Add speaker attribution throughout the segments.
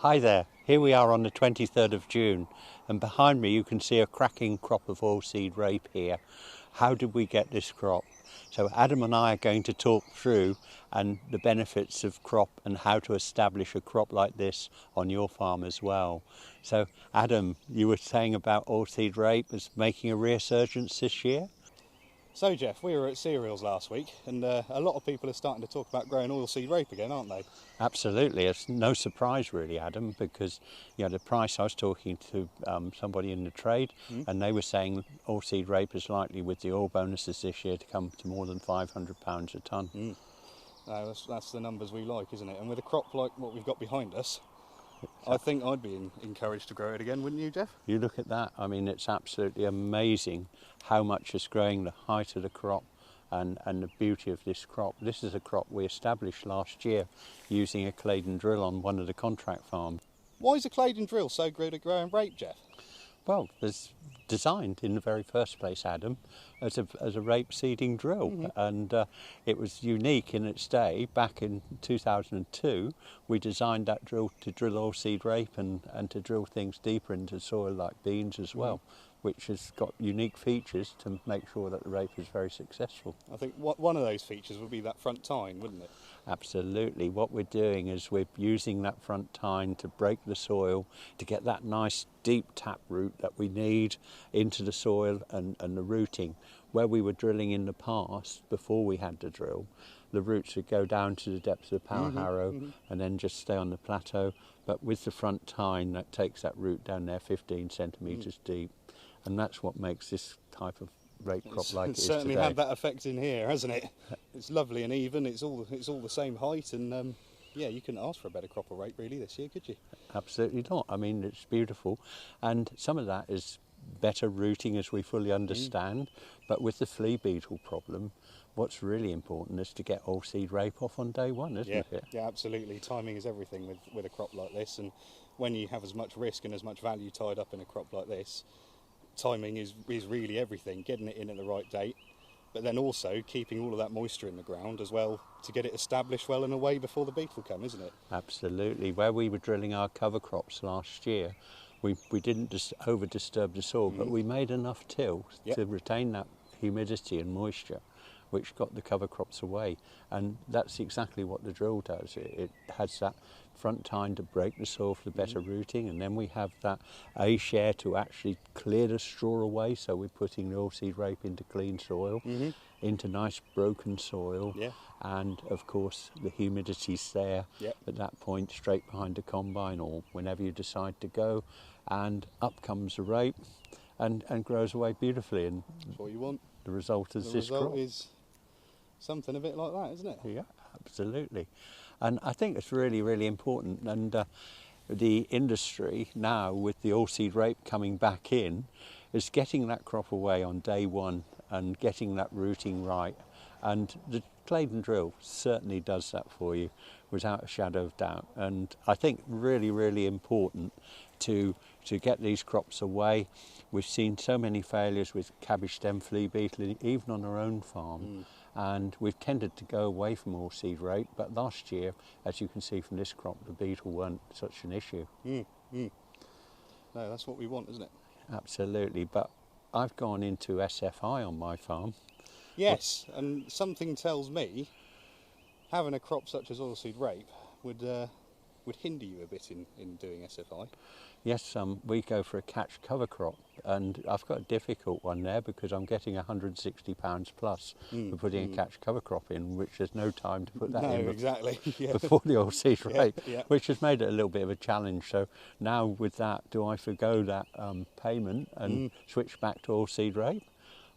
Speaker 1: Hi there, here we are on the 23rd of June and behind me you can see a cracking crop of oilseed rape here. How did we get this crop? So Adam and I are going to talk through and the benefits of crop and how to establish a crop like this on your farm as well. So Adam, you were saying about oilseed rape is making a resurgence this year?
Speaker 2: So Jeff, we were at cereals last week and a lot of people are starting to talk about growing oilseed rape again, aren't they?
Speaker 1: Absolutely, it's no surprise really, Adam, because the price, I was talking to somebody in the trade and they were saying oilseed rape is likely with the oil bonuses this year to come to more than £500 a tonne.
Speaker 2: No, that's the numbers we like, isn't it? And with a crop like what we've got behind us, I think I'd be encouraged to grow it again, wouldn't you, Jeff?
Speaker 1: You look at that, I mean, it's absolutely amazing how much is growing, the height of the crop and the beauty of this crop. This is a crop we established last year using a Claydon drill on one of the contract farms.
Speaker 2: Why is a Claydon drill so good at growing rape, Jeff?
Speaker 1: Well, it's designed in the very first place, Adam, as a rape seeding drill, and it was unique in its day. Back in 2002, we designed that drill to drill oilseed rape and to drill things deeper into soil like beans as well, which has got unique features to make sure that the rape is very successful.
Speaker 2: I think one of those features would be that front tine, wouldn't it?
Speaker 1: Absolutely. What we're doing is we're using that front tine to break the soil, to get that nice deep tap root that we need into the soil and the rooting. Where we were drilling in the past, before we had the drill, the roots would go down to the depths of the power harrow and then just stay on the plateau. But with the front tine, that takes that root down there 15 centimetres deep. And that's what makes this type of rape crop like it is today.
Speaker 2: It's certainly had that effect in here, hasn't it? It's lovely and even. It's all the same height, and yeah, you couldn't ask for a better crop of rape really this year, could you?
Speaker 1: Absolutely not. I mean, it's beautiful, and some of that is better rooting, as we fully understand. But with the flea beetle problem, what's really important is to get oilseed rape off on day one, isn't it?
Speaker 2: Yeah, absolutely. Timing is everything with a crop like this, and when you have as much risk and as much value tied up in a crop like this, timing is really everything. Getting it in at the right date, but then also keeping all of that moisture in the ground as well to get it established well and away before the beetle come, isn't it?
Speaker 1: Absolutely. Where we were drilling our cover crops last year, we didn't just over disturb the soil, but we made enough till to retain that humidity and moisture, which got the cover crops away. And that's exactly what the drill does. It has that front tine to break the soil for the better rooting, and then we have that A-share to actually clear the straw away, so we're putting the oilseed rape into clean soil, into nice broken soil, and of course the humidity's there at that point straight behind the combine or whenever you decide to go, and up comes the rape and grows away beautifully, and
Speaker 2: that's what you want.
Speaker 1: The result is this crop.
Speaker 2: The result is something a bit like that, isn't it?
Speaker 1: Yeah, absolutely. And I think it's really, really important. And the industry now, with the oilseed rape coming back in, is getting that crop away on day one and getting that rooting right. And the Claydon drill certainly does that for you, without a shadow of doubt. And I think really, really important to get these crops away. We've seen so many failures with cabbage stem flea beetle, even on our own farm. And we've tended to go away from oilseed rape, but last year, as you can see from this crop, the beetle weren't such an issue.
Speaker 2: No, that's what we want, isn't it?
Speaker 1: Absolutely, but I've gone into SFI on my farm.
Speaker 2: Yes, and something tells me having a crop such as oilseed rape would hinder you a bit in doing SFI.
Speaker 1: Yes, we go for a catch cover crop, and I've got a difficult one there because I'm getting £160 plus for putting a catch cover crop in, which there's no time to put that in
Speaker 2: exactly.
Speaker 1: before the oilseed rape,
Speaker 2: yeah.
Speaker 1: which has made it a little bit of a challenge. So now with that, do I forgo that payment and switch back to oilseed rape?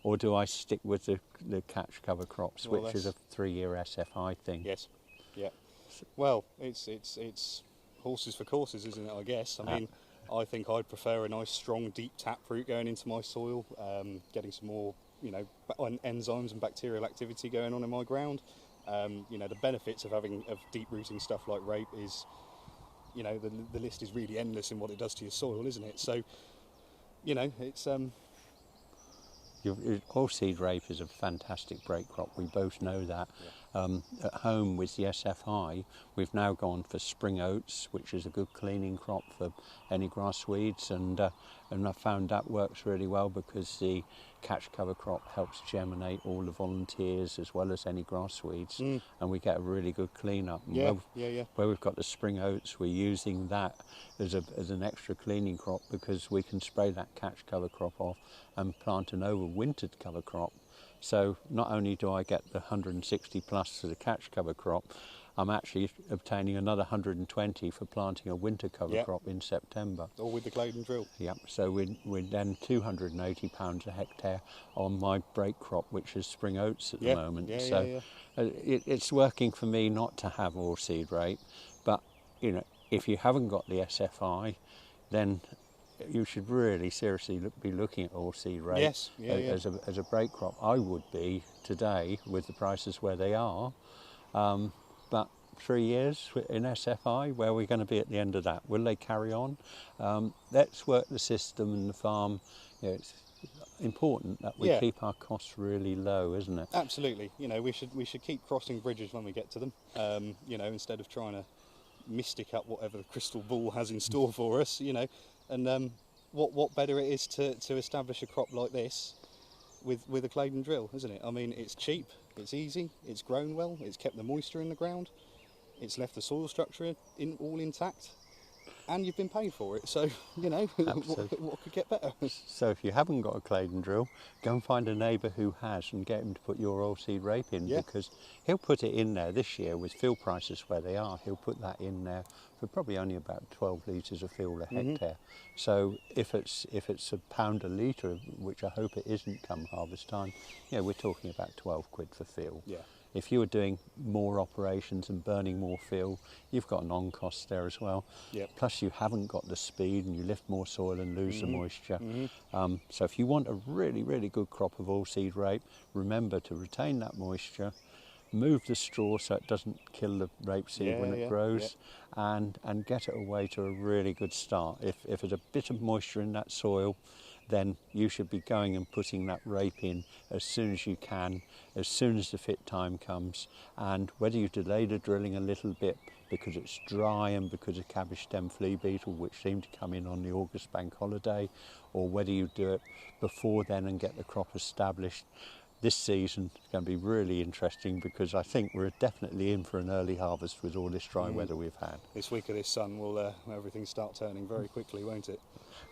Speaker 1: Or do I stick with the catch cover crops, which is a 3-year SFI thing?
Speaker 2: Yes, yeah. Well, it's horses for courses, isn't it, I guess? I mean, I think I'd prefer a nice, strong, deep tap root going into my soil, getting some more, enzymes and bacterial activity going on in my ground. The benefits of having deep rooting stuff like rape is, the list is really endless in what it does to your soil, isn't it? So, it's
Speaker 1: Oilseed rape is a fantastic break crop. We both know that. At home with the SFI, we've now gone for spring oats, which is a good cleaning crop for any grass weeds, and I found that works really well because the catch cover crop helps germinate all the volunteers as well as any grass weeds, and we get a really good clean up. Where we've got the spring oats, we're using that as an extra cleaning crop because we can spray that catch cover crop off and plant an overwintered cover crop. So not only do I get the 160 plus for the catch cover crop, I'm actually obtaining another 120 for planting a winter cover crop in September.
Speaker 2: All with the Claydon drill.
Speaker 1: Yep, so we're then £280 a hectare on my break crop, which is spring oats at the moment. It's working for me not to have oilseed rape, but if you haven't got the SFI, then you should really seriously be looking at oilseed rape as a break crop. I would be today with the prices where they are, but 3 years in SFI, where are we going to be at the end of that? Will they carry on? Let's work the system and the farm. It's important that we keep our costs really low, isn't it?
Speaker 2: Absolutely. We should keep crossing bridges when we get to them. Instead of trying to mystic up whatever the crystal ball has in store for us. And what better it is to establish a crop like this with a Claydon drill, isn't it? I mean, it's cheap, it's easy, it's grown well, it's kept the moisture in the ground, it's left the soil structure all intact, and you've been paid for it. So, what could get better?
Speaker 1: So if you haven't got a Claydon drill, go and find a neighbour who has and get him to put your oilseed rape in, because he'll put it in there this year with fill prices where they are. He'll put that in there for probably only about 12 litres of fill a hectare. So if it's £1 a litre, which I hope it isn't come harvest time, we're talking about 12 quid for fill.
Speaker 2: Yeah.
Speaker 1: If you were doing more operations and burning more fill, you've got an on-cost there as well.
Speaker 2: Yep.
Speaker 1: Plus you haven't got the speed and you lift more soil and lose the moisture. So if you want a really, really good crop of oilseed rape, remember to retain that moisture, move the straw so it doesn't kill the rapeseed when it grows, and get it away to a really good start. If there's a bit of moisture in that soil, then you should be going and putting that rape in as soon as you can, as soon as the fit time comes. And whether you delay the drilling a little bit because it's dry and because of cabbage stem flea beetle, which seemed to come in on the August bank holiday, or whether you do it before then and get the crop established, this season is going to be really interesting because I think we're definitely in for an early harvest with all this dry weather we've had.
Speaker 2: This week of this sun will everything start turning very quickly, won't it?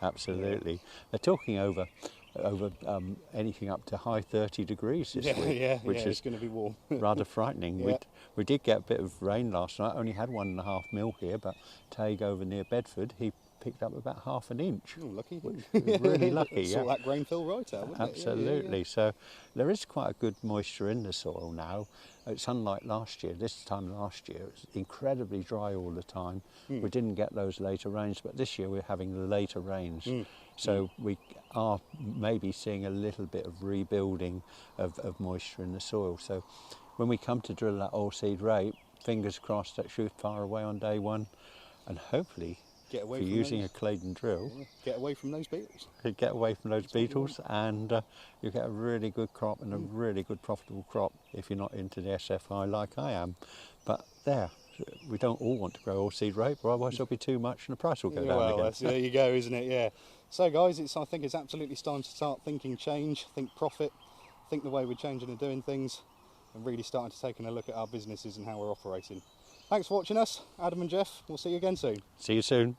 Speaker 1: Absolutely. They're talking over anything up to high 30 degrees this week, which is
Speaker 2: it's going to be warm.
Speaker 1: rather frightening. We did get a bit of rain last night. Only had 1.5 mil here, but Tague over near Bedford, he picked up about half an inch.
Speaker 2: Oh, lucky.
Speaker 1: Really lucky,
Speaker 2: Saw that grain fill right out, wouldn't
Speaker 1: Absolutely.
Speaker 2: it?
Speaker 1: So there is quite a good moisture in the soil now. It's unlike last year. This time last year, it was incredibly dry all the time. We didn't get those later rains, but this year we're having the later rains. So we are maybe seeing a little bit of rebuilding of moisture in the soil. So when we come to drill that oilseed rape, fingers crossed that shoot far away on day one, and hopefully
Speaker 2: Get away
Speaker 1: if
Speaker 2: from
Speaker 1: you're using
Speaker 2: those.
Speaker 1: a Claydon drill,
Speaker 2: Get away from those beetles.
Speaker 1: get away from those beetles, and you get a really good crop and a really good profitable crop if you're not into the SFI like I am. But we don't all want to grow oilseed rape, or otherwise there'll be too much and the price will go down again.
Speaker 2: There you go, isn't it? Yeah. So guys, I think it's absolutely time to start thinking change, think profit, think the way we're changing and doing things, and really starting to take a look at our businesses and how we're operating. Thanks for watching us, Adam and Jeff. We'll see you again soon.
Speaker 1: See you soon.